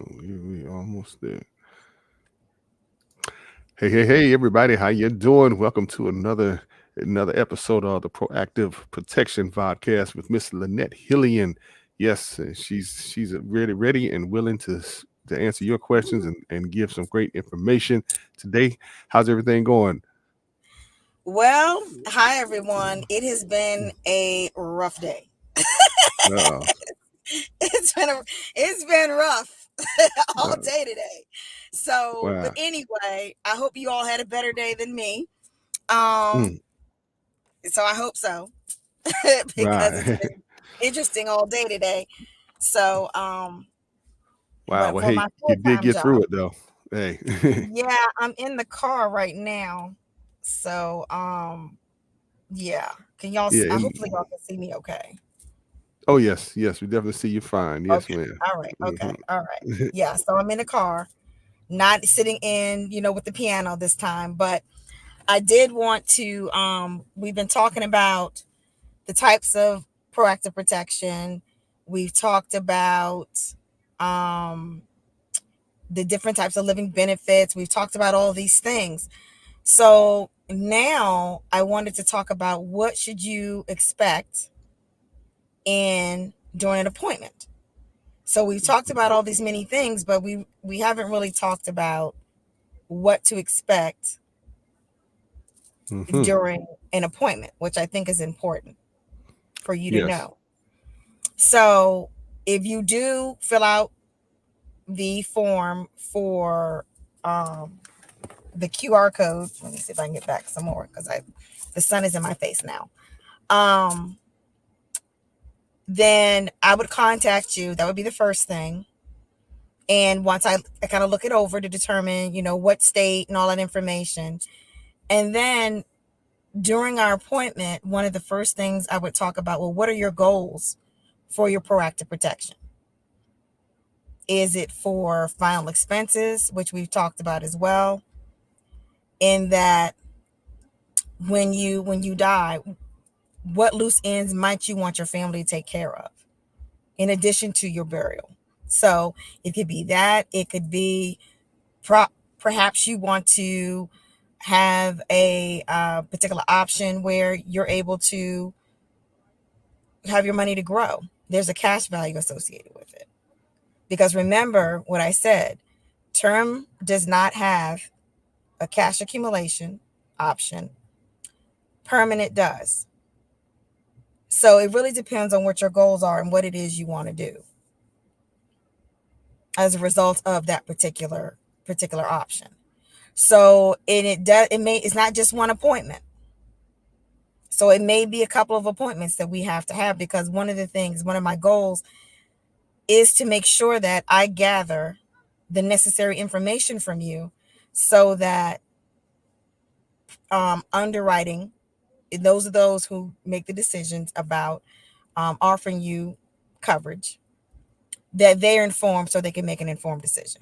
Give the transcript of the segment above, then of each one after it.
We almost there. Hey, everybody! How you doing? Welcome to another episode of the Proactive Protection Vodcast with Miss Lennette Hillian. Yes, she's ready and willing to answer your questions and give some great information today. How's everything going? Well, hi everyone. It has been a rough day. Uh, It's been rough all uh, day today. So, but wow. anyway, I hope you all had a better day than me. Um, Mm, so I hope so because it's right. been interesting all day today. So, Wow. but Well, for hey, my you did full-time get through job, it though. Hey. yeah, I'm in the car right now. So, yeah. Yeah. Hopefully y'all can see me okay. Oh yes. We definitely see you fine. Yes, Okay. ma'am. All right. Okay. Hmm. All right. Yeah. So I'm in the car, not sitting in, with the piano this time, but I did want to we've been talking about the types of proactive protection. We've talked about um the different types of living benefits. We've talked about all these things. So now I wanted to talk about what should you expect in during an appointment. So we've talked about all these many things, but we haven't really talked about what to expect Hmm. during an appointment, which I think is important for you to Yes. know. So if you do fill out the form for um, the QR code, let me see if I can get back some more because I the sun is in my face now. Um, then I would contact you. That would be the first thing. And once I kind of look it over to determine, what state and all that information. And then during our appointment, one of the first things I would talk about, well, what are your goals for your proactive protection? Is it for final expenses, which we've talked about as well, in that when you die, what loose ends might you want your family to take care of in addition to your burial? So it could be that, it could be pro- perhaps you want to have a particular option where you're able to have your money to grow. There's a cash value associated with it. Because remember what I said, term does not have a cash accumulation option, permanent does. So it really depends on what your goals are and what it is you want to do as a result of that particular option. So and it's not just one appointment. So it may be a couple of appointments that we have to have because one of my goals is to make sure that I gather the necessary information from you so that underwriting, those are those who make the decisions about offering you coverage, that they're informed so they can make an informed decision.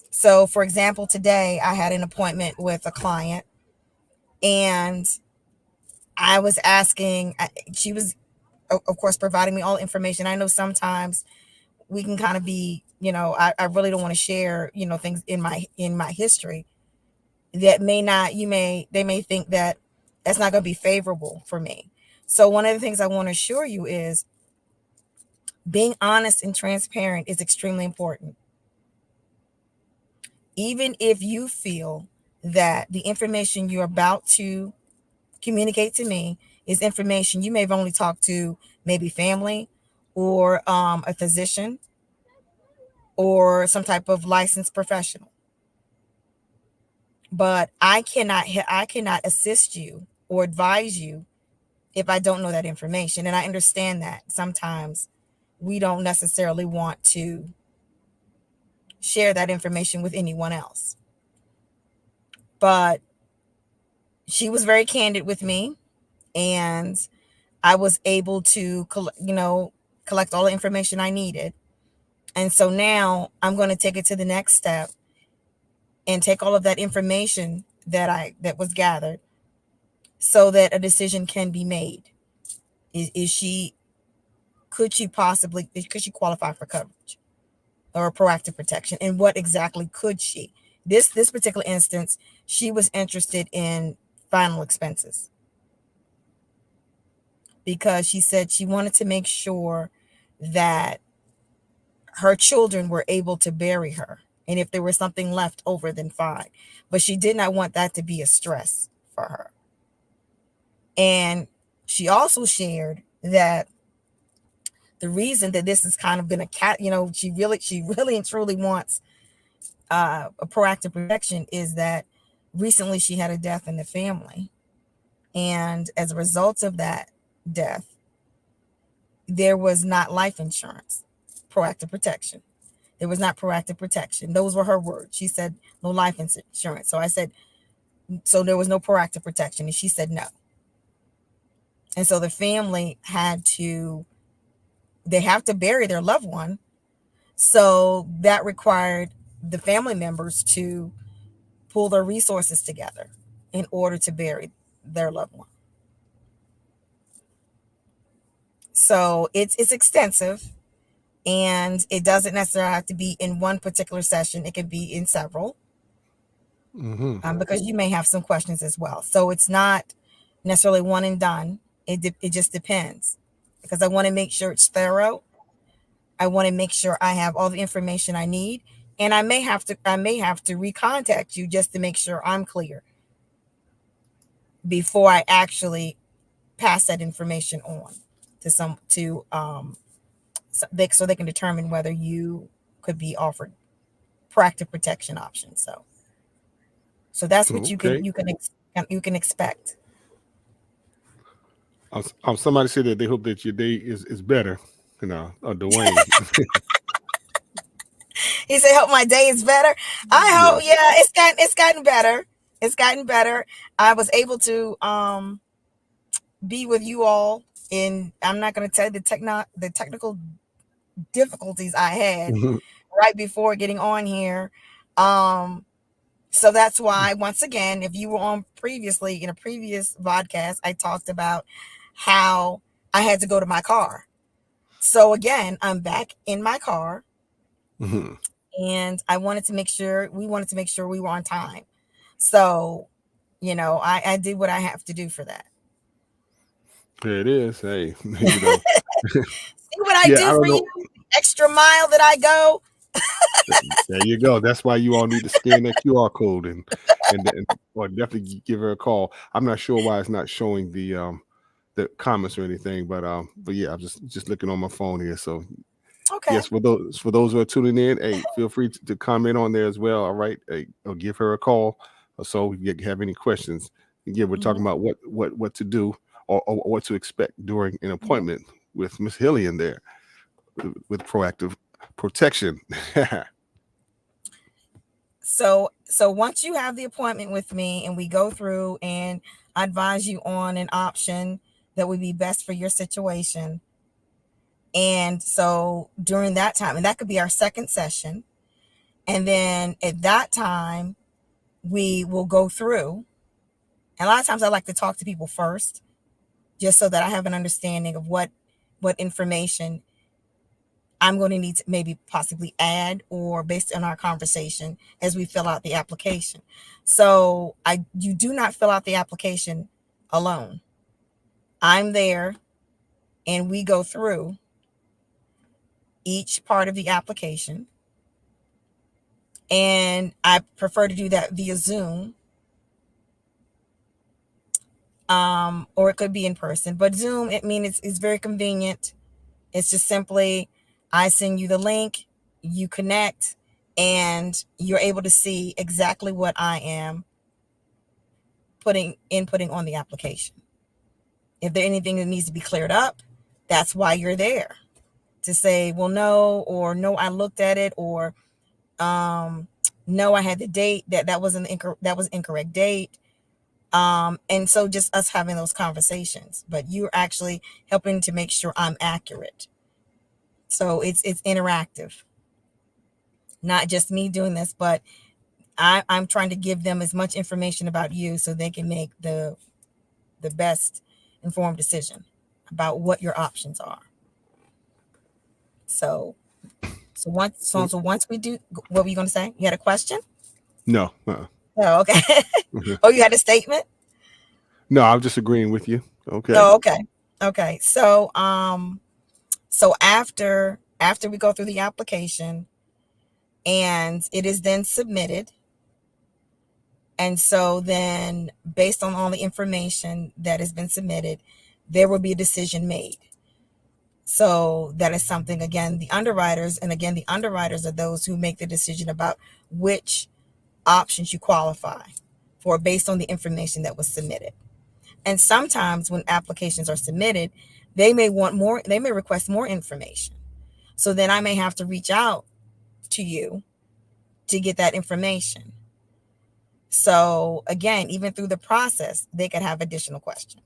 So, for example, today I had an appointment with a client and I was asking, she was, of course, providing me all information. I know sometimes we can kind of be, I really don't want to share, things in my history that may not, they may think that that's not going to be favorable for me. So one of the things I want to assure you is being honest and transparent is extremely important. Even if you feel that the information you're about to communicate to me is information you may have only talked to maybe family or a physician or some type of licensed professional. But I cannot assist you or advise you if I don't know that information. And I understand that sometimes we don't necessarily want to share that information with anyone else. But she was very candid with me and I was able to collect all the information I needed. And so now I'm going to take it to the next step and take all of that information that was gathered so that a decision can be made. Is she could she qualify for coverage? or proactive protection, and what exactly could she? This particular instance, she was interested in final expenses because she said she wanted to make sure that her children were able to bury her. And if there was something left over, then fine. But she did not want that to be a stress for her. And she also shared that the reason that this has kind of been a cat, she really and truly wants a proactive protection is that recently she had a death in the family. And as a result of that death, there was not life insurance, proactive protection. There was not proactive protection. Those were her words. She said no life insurance. So I said, so there was no proactive protection. And she said no. And so the family they have to bury their loved one. So that required the family members to pull their resources together in order to bury their loved one. So it's extensive, and it doesn't necessarily have to be in one particular session. It could be in several, because you may have some questions as well. So it's not necessarily one and done. It just depends, because I want to make sure it's thorough. I want to make sure I have all the information I need, and I may have to recontact you just to make sure I'm clear before I actually pass that information on to so they can determine whether you could be offered proactive protection options. So that's what Okay. you can expect. Somebody said that they hope that your day is better. Dwayne. He said, "Hope my day is better." I hope, Yes. yeah, it's gotten better. It's gotten better. I was able to be with you all, and I'm not going to tell you the technical difficulties I had right before getting on here. So that's why, once again, if you were on previously in a previous podcast, I talked about how I had to go to my car. So again, I'm back in my car, and we wanted to make sure we were on time. So, I did what I have to do for that. There it is. Hey, See what I yeah, I do for don't you? know. Extra mile that I go. There you go. That's why you all need to scan that QR code and or definitely give her a call. I'm not sure why it's not showing the comments or anything, but yeah, I'm just looking on my phone here. So Okay. yes, for those who are tuning in, hey, feel free to comment on there as well. All right, hey, or give her a call. Or so if you have any questions, again, we're talking Mhm. about what to do or what to expect during an Mhm. appointment with Miss Hillian there with proactive protection. So once you have the appointment with me and we go through and I advise you on an option that would be best for your situation. And so during that time, and that could be our second session, and then at that time we will go through. And a lot of times I like to talk to people first, just so that I have an understanding of what information I'm going to need to maybe possibly add, or based on our conversation as we fill out the application. So you do not fill out the application alone. I'm there, and we go through each part of the application. And I prefer to do that via Zoom, or it could be in person. But Zoom, it's very convenient. It's just simply, I send you the link, you connect, and you're able to see exactly what I am inputting on the application. If there's anything that needs to be cleared up, that's why you're there, to say, well, no, or no, I looked at it, or no, I had the date that was incorrect date. And so just us having those conversations, but you're actually helping to make sure I'm accurate. So it's interactive, not just me doing this, but I'm trying to give them as much information about you so they can make the best informed decision about what your options are. So So once we do, what were you going to say? You had a question? No, Oh, okay. Oh, you had a statement? no, I'm just agreeing with you. Okay. Oh, okay. Okay. So after we go through the application and it is then submitted, and so then based on all the information that has been submitted, there will be a decision made. So that is something, again, the underwriters are those who make the decision about which options you qualify for based on the information that was submitted. And sometimes when applications are submitted, they may request more information. So then I may have to reach out to you to get that information. So again, even through the process, they could have additional questions.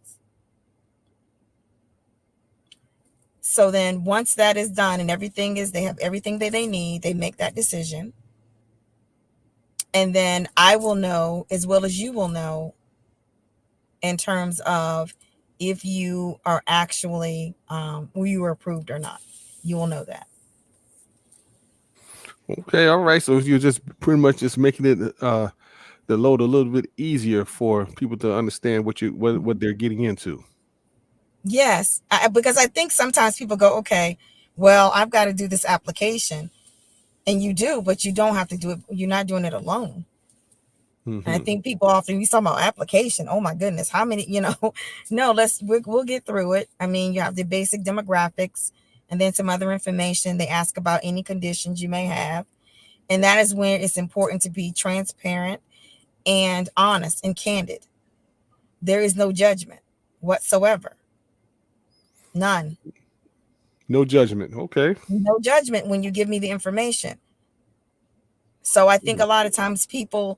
So then once that is done and they have everything that they need, they make that decision. And then I will know, as well as you will know, in terms of if you are actually, you were approved or not. You will know that. Okay. All right. So you're just pretty much just making it the load a little bit easier for people to understand what they're getting into. Yes, because I think sometimes people go, okay, well, I've got to do this application. And you do, but you don't have to do it. You're not doing it alone. And I Hmm. think people often, we talk about application. Oh my goodness, how many, no, we'll get through it. I mean, you have the basic demographics and then some other information. They ask about any conditions you may have. And that is when it's important to be transparent and honest and candid. There is no judgment whatsoever. None. No judgment. Okay. No judgment when you give me the information. So I think a lot of times people,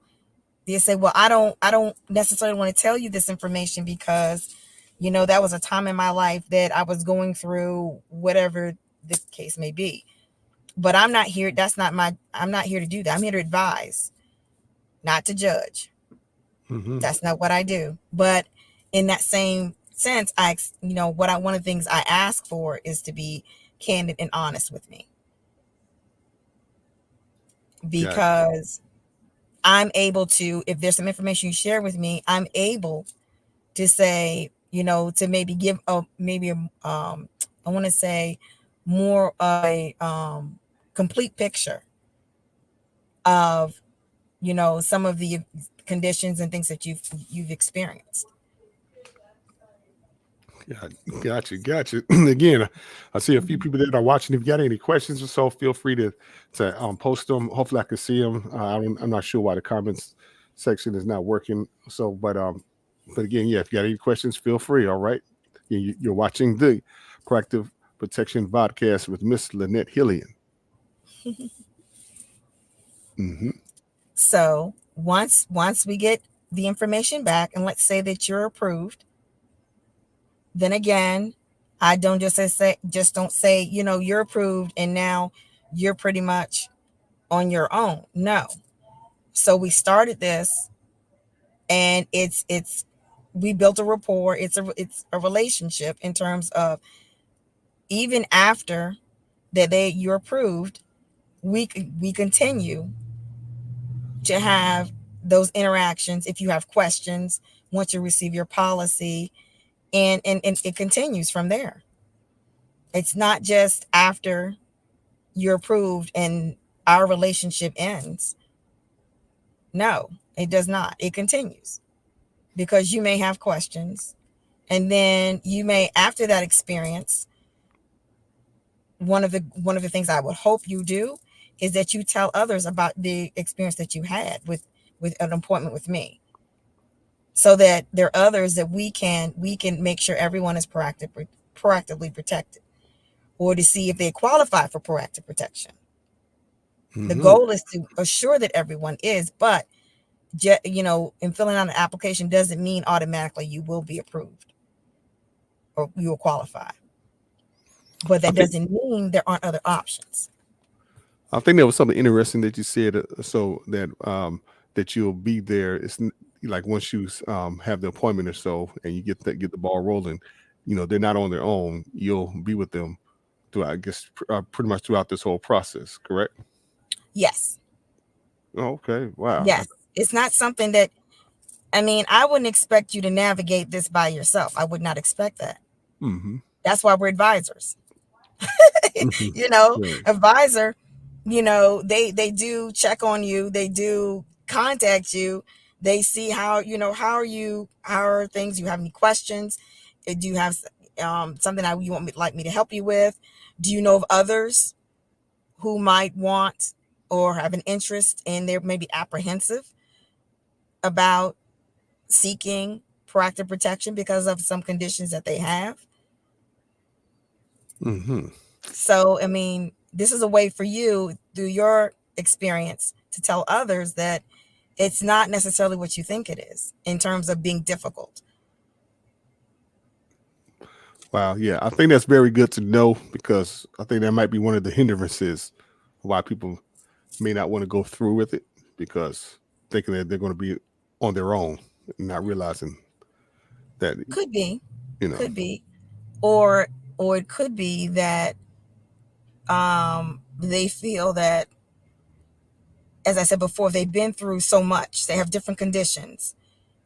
they say, well, I don't necessarily want to tell you this information because, that was a time in my life that I was going through whatever the case may be. But I'm not here. I'm not here to do that. I'm here to advise, not to judge. Hmm. That's not what I do. But in that same sense, one of the things I ask for is to be candid and honest with me, Gotcha. because I'm able to, if there's some information you share with me, I'm able to say, to maybe give I want to say more of a complete picture of, some of the conditions and things that you've experienced. Yeah, gotcha. Again, I see a few people that are watching. If you got any questions or so, feel free to post them. Hopefully, I can see them. I'm not sure why the comments section is not working. So, but again, yeah, if you got any questions, feel free. All right, you're watching the Proactive Protection Vodcast with Miss Lennette Hillian. Hmm. So once we get the information back, and let's say that you're approved, then again, I don't just don't say, you're approved and now you're pretty much on your own. No. So we started this, and it's we built a rapport. It's a relationship in terms of, even after that you're approved, we continue to have those interactions. If you have questions, once you receive your policy, and it continues from there. It's not just after you're approved and our relationship ends. No, it does not. It continues because you may have questions. And then you may, after that experience, one of the things I would hope you do is that you tell others about the experience that you had with an appointment with me, so that there are others that we can make sure everyone is proactively protected, or to see if they qualify for proactive protection. The Hmm. goal is to assure that everyone is, but in filling out an application doesn't mean automatically you will be approved or you will qualify. But I that think doesn't mean there aren't other options. I think there was something interesting that you said. So that you'll be there. Like once you have the appointment or so, and you get the ball rolling. They're not on their own. You'll be with them I guess pretty much throughout this whole process, correct? Yes. Oh, okay, wow. Yes. It's not something that, I mean, I wouldn't expect you to navigate this by yourself. I would not expect that. Mm-hmm. That's why we're advisors. Mm-hmm. Right. Advisor, they do check on you. They do contact you. They see how, how are things? You have any questions? Do you have something that you want me, like me to help you with? Do you know of others who might want or have an interest and they're maybe apprehensive about seeking proactive protection because of some conditions that they have? Mm-hmm. So, I mean, this is a way for you through your experience to tell others that it's not necessarily what you think it is in terms of being difficult. Wow. Yeah, I think that's very good to know because I think that might be one of the hindrances why people may not want to go through with it because thinking that they're going to be on their own, not realizing that Could be, you know. could be, or it could be that they feel that, as I said before, they've been through so much. They have different conditions,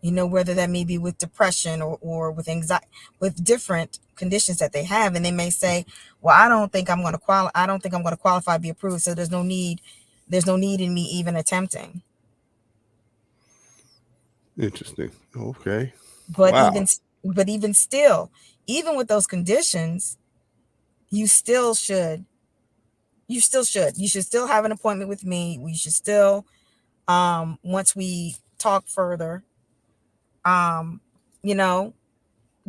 whether that may be with depression or with anxiety, with different conditions that they have. And they may say, well, I don't think I'm going to qualify to be approved. So there's no need in me even attempting. Interesting. Okay. But Wow. even still, even with those conditions, you still should, you should still have an appointment with me. We should still, once we talk further, um, you know,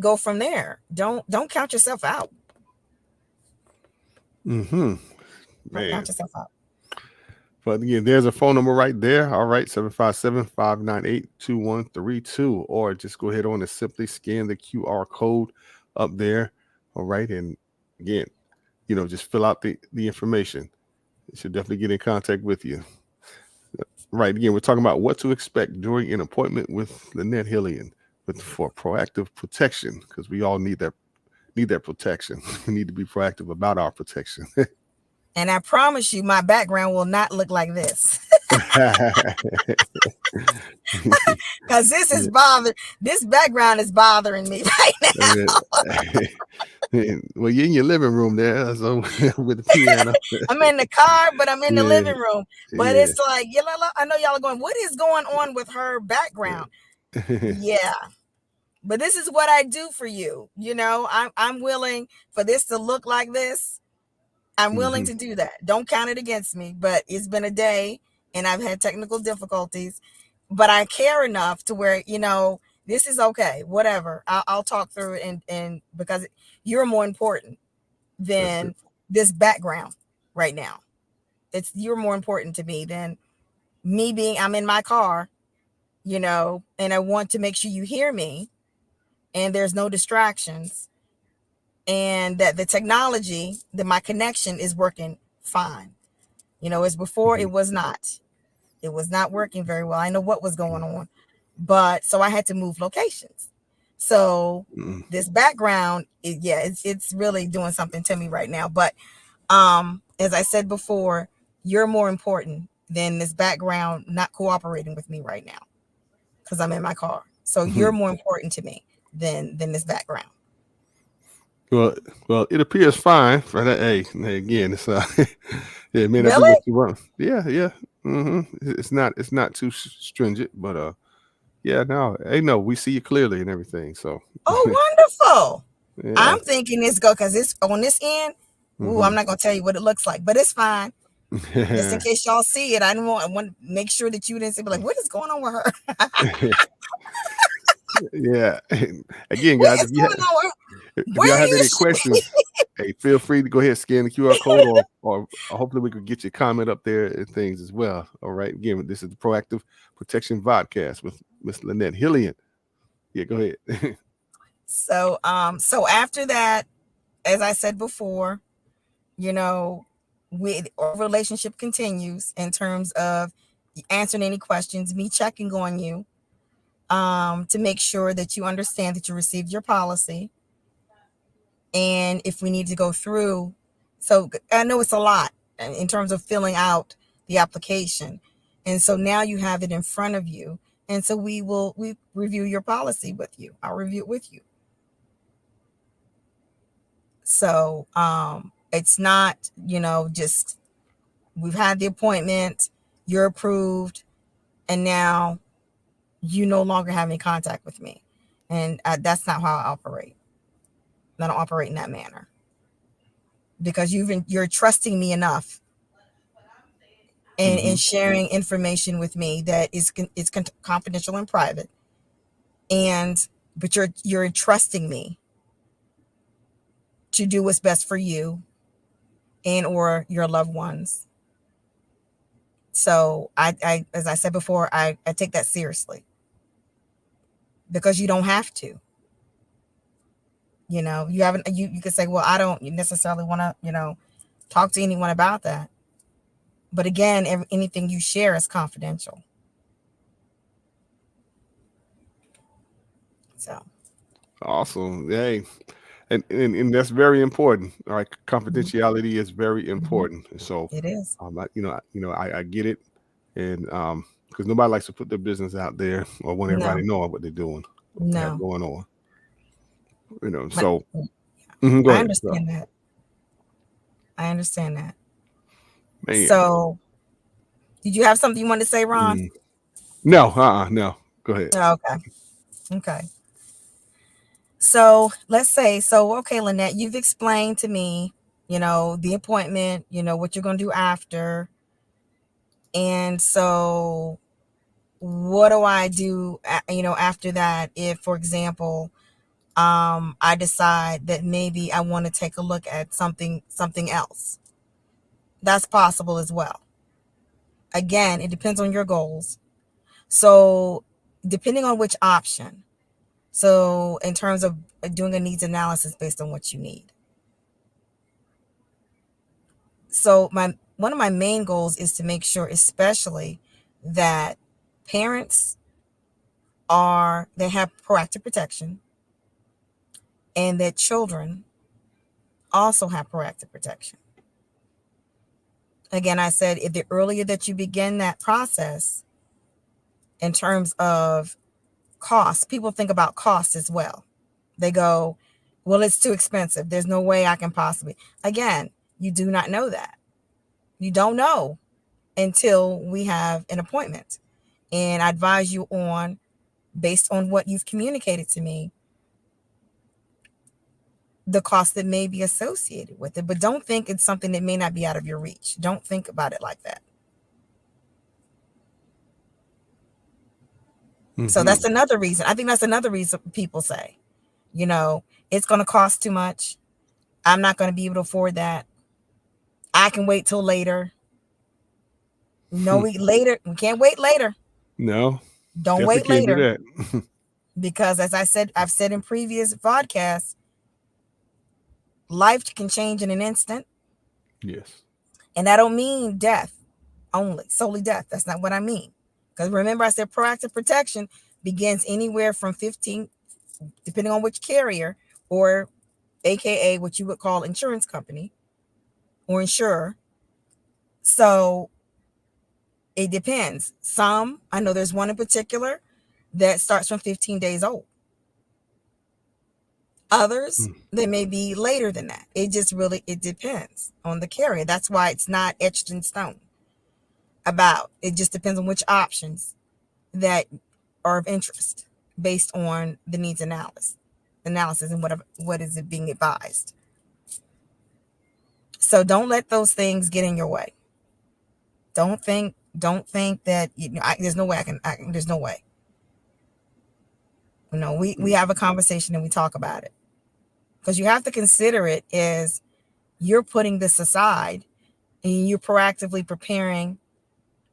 go from there. Don't count yourself out. Mm-hmm. Don't Man. count yourself out. But again, there's a phone number right there. All right, 757-598-2132. Or just go ahead on and simply scan the QR code up there. All right. And again, just fill out the information. It should definitely get in contact with you. Right. Again, we're talking about what to expect during an appointment with Lennette Hillian for proactive protection, because we all need that protection. We need to be proactive about our protection. And I promise you, my background will not look like this. Because this background is bothering me right now. Well, you're in your living room there, so with the piano. I'm in the car, but I'm in the Yeah, living room. But yeah, it's like, I know y'all are going, what is going on with her background? yeah. Yeah. But this is what I do for you. I'm willing for this to look like this. I'm willing Hmm. to do that. Don't count it against me. But it's been a day and I've had technical difficulties. But I care enough to where, this is okay. Whatever. I'll talk through it, and because you're more important That's it. than this background right now. You're more important to me than I'm in my car, and I want to make sure you hear me and there's no distractions, and that the technology, that my connection is working fine. As before, Hmm. it was not. It was not working very well. I know what was going on, but so I had to move locations. So Hmm. this background, it's really doing something to me right now. But as I said before, you're more important than this background not cooperating with me right now because I'm in my car. So you're more important to me than this background. Well, it appears fine for that. Hey, again, it's it may not be Really? what you want. Yeah, yeah. It's not too stringent, but yeah, no, hey, no, we see you clearly and everything. So, Oh, wonderful. yeah. I'm thinking it's go because it's on this end. Ooh, I'm Hmm. not gonna tell you what it looks like, but it's fine. Just in case y'all see it, I want to make sure that you didn't say, like, what is going on with her? Yeah. Again, What guys, is going on with her? if y'all Where have any is she? questions, hey, feel free to go ahead and scan the QR code, or hopefully we could get your comment up there and things as well. All right. Again, this is the Proactive Protection Vodcast with Miss Lennette Hillian. Yeah, go ahead. So after that, as I said before, you know, our relationship continues in terms of answering any questions, me checking on you, to make sure that you understand that you received your policy. And if we need to go through So I know it's a lot in terms of filling out the application. And so now you have it in front of you. And so we review your policy with you. I'll review it with you. So it's not, just we've had the appointment, you're approved, and now you no longer have any contact with me. And that's not how I operate. I don't operate in that manner, because you're trusting me enough and in sharing information with me that is confidential and private, but you're trusting me to do what's best for you and or your loved ones. So I as I said before, I take that seriously, because you don't have to. You haven't. You could say, well, I don't necessarily want to talk to anyone about that. But again, anything you share is confidential. So Awesome. Hey, and that's very important. All right, confidentiality is very important. So, it is. I get it, and because nobody likes to put their business out there or want everybody No, knowing what they're doing, what they have no. going on. But So go I ahead. So, understand that. I understand that. man, So, did you have something you wanted to say, Ron? mm, no, no. Go ahead. Oh, okay. Okay. So let's say, okay, Lynette, you've explained to me, the appointment, what you're going to do after. And so what do I do, after that? If, for example, I decide that maybe I want to take a look at something else, that's possible as well. Again, it depends on your goals. So depending on which option. So in terms of doing a needs analysis based on what you need. So one of my main goals is to make sure, especially, that parents they have proactive protection, and that children also have proactive protection. Again, I said, if the earlier that you begin that process, in terms of cost, people think about cost as well. They go, well, it's too expensive. There's no way I can possibly. Again, you do not know that. You don't know until we have an appointment. And I advise you on, based on what you've communicated to me, the cost that may be associated with it. But don't think it's something that may not be out of your reach. Don't think about it like that. So that's another reason. I think that's another reason people say, it's going to cost too much. I'm not going to be able to afford that. I can wait till later. No, we can't wait later. No, Don't definitely wait can't do later. that. Because as I've said in previous podcasts, life can change in an instant. Yes. And I don't mean death solely death. That's not what I mean. Because remember, I said proactive protection begins anywhere from 15, depending on which carrier, or AKA what you would call insurance company or insurer. So it depends. I know there's one in particular that starts from 15 days old. Others, they may be later than that. It depends on the carrier. That's why it's not etched in stone. It just depends on which options that are of interest based on the needs analysis and what is it being advised. So don't let those things get in your way. Don't think that there's no way there's no way. We have a conversation and we talk about it, because you have to consider it as you're putting this aside and you're proactively preparing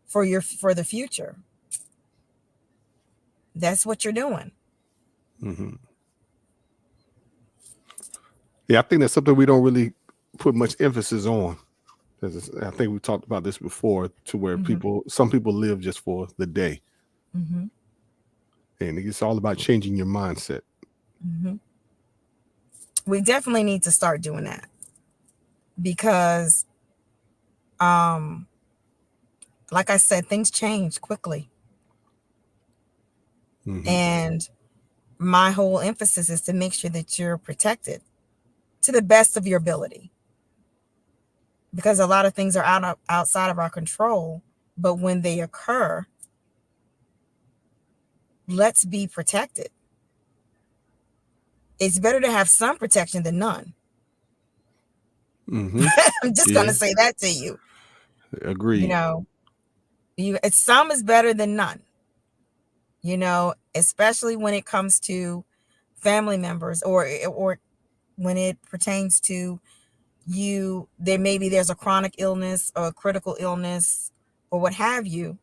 for the future. That's what you're doing. Yeah, I think that's something we don't really put much emphasis on. I think we talked about this before, to where some people live just for the day. And it's all about changing your mindset. We definitely need to start doing that. because, um, like I said, things change quickly. Mm-hmm. And my whole emphasis is to make sure that you're protected to the best of your ability, because a lot of things are outside of our control. But when they occur, let's be protected. It's better to have some protection than none. Mm-hmm. I'm just going Yeah. to say that to you. You Agreed. know, it's some is better than none, especially when it comes to family members, or when it pertains to you. There's a chronic illness or a critical illness or what have you.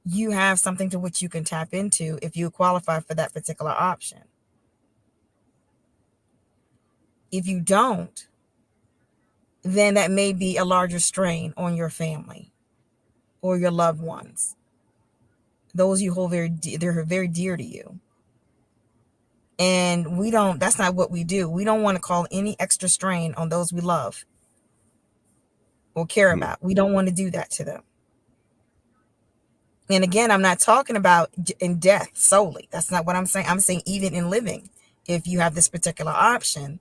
You have something to which you can tap into if you qualify for that particular option. If you don't, then that may be a larger strain on your family or your loved ones. Those you hold they're very dear to you. And that's not what we do. We don't want to call any extra strain on those we love or care Mm. about. We don't want to do that to them. And again, I'm not talking about in death solely. That's not what I'm saying. I'm saying even in living, if you have this particular option,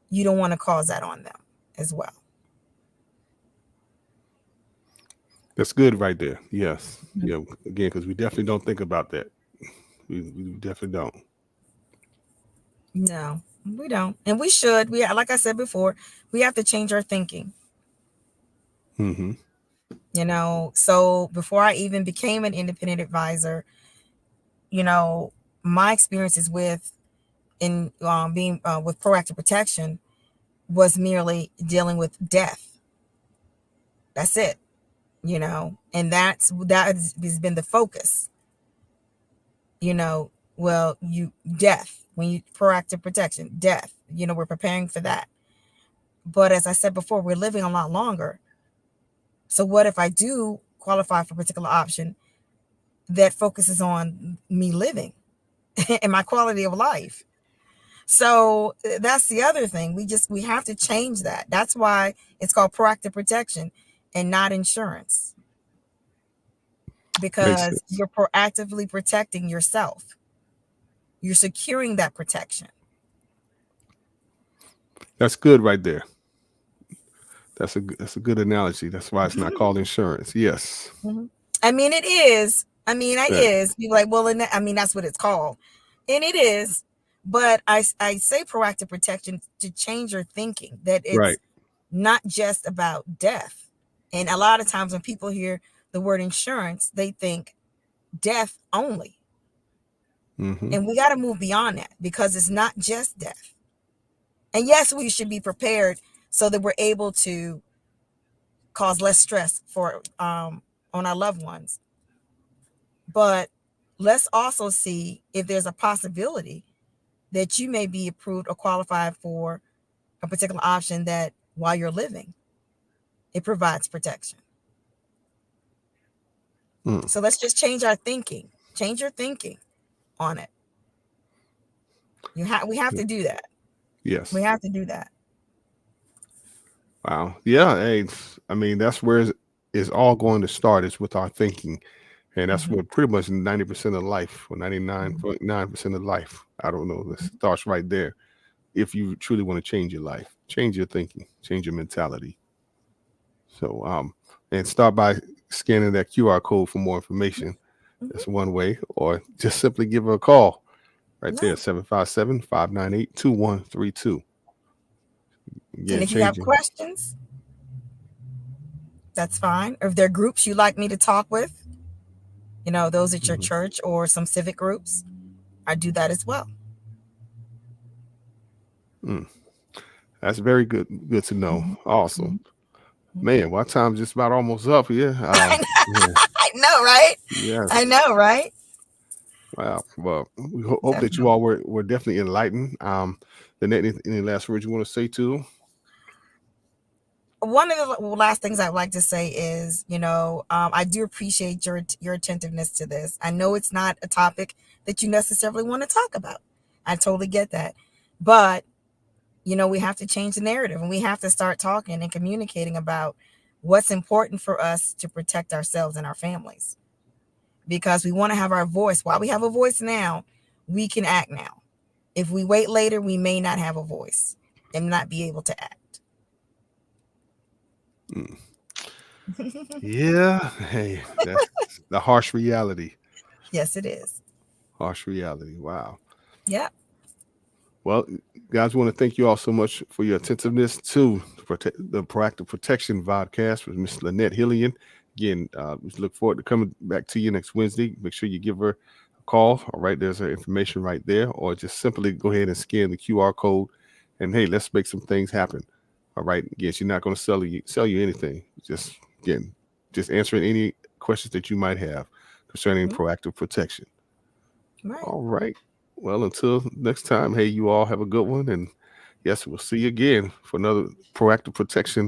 you don't want to cause that on them as well. That's good right there. Yes. Mhm. Yeah. Again, because we definitely don't think about that. We definitely don't. No, we don't. And we should. Like I said before, we have to change our thinking. Mm-hmm. So before I even became an independent advisor, you know, my experiences in being with proactive protection was merely dealing with death. That's it. And that has been the focus. Well, death, when you proactive protection, death, we're preparing for that. But as I said before, we're living a lot longer. So what if I do qualify for a particular option that focuses on me living and my quality of life? So that's the other thing. We have to change that. That's why it's called proactive protection and not insurance, Makes because sense. you're proactively protecting yourself. You're securing that protection. That's good right there. That's a good analogy. That's why it's not called insurance. Yes. Mhm. I mean, it is. It Right. is. You're like, well, that's what it's called. And it is. But I say proactive protection to change your thinking that Right. it's not just about death. And a lot of times when people hear the word insurance, they think death only. Mm-hmm. And we got to move beyond that, because it's not just death. And yes, we should be prepared so that we're able to cause less stress on our loved ones. But let's also see if there's a possibility that you may be approved or qualified for a particular option that while you're living, it provides protection. Mm. So let's just change our thinking. Change your thinking on it. We have to do that. We Yes. have to do that. Wow. Yeah. Hey, I mean, that's where it's all going to start, is with our thinking. And that's Mhm, where pretty much 90% of life, or mhm, 99.9% of life, I don't know, this mhm. starts right there. If you truly want to change your life, change your thinking, change your mentality. So, and start by scanning that QR code for more information. Mhm. That's one way, or just simply give her a call right there, Yeah. 757-598-2132. And Again, if you have changing. questions, that's fine. Or if there are groups you'd like me to talk with, those at your Mhm. church or some civic groups, I do that as well. Mm, that's very good. Good to know. Mhm, Awesome. mhm, mhm. Man, my time's just about almost up here. Yeah, I know, right? I yes. know, right? Wow. Well, we hope that you Definitely. all were definitely enlightened. Lynette, any last words you want to say to? One of the last things I'd like to say is, I do appreciate your attentiveness to this. I know it's not a topic that you necessarily want to talk about. I totally get that. But We have to change the narrative, and we have to start talking and communicating about what's important for us to protect ourselves and our families, because we want to have our voice. While we have a voice now, we can act now. If we wait later, we may not have a voice and not be able to act. Mm. Yeah, hey, that's the harsh reality. Yes, it is. Harsh reality. Wow. Yep. Well, guys, we want to thank you all so much for your attentiveness to the Proactive Protection Vodcast with Miss Lennette Hillian. Again, we look forward to coming back to you next Wednesday. Make sure you give her a call. All right, there's her information right there, or just simply go ahead and scan the QR code. And hey, let's make some things happen. All right. Again, she's not going to sell you anything. Just answering any questions that you might have concerning Mhm. proactive protection. Right. All right. Well, until next time, hey, you all have a good one. And yes, we'll see you again for another Proactive Protection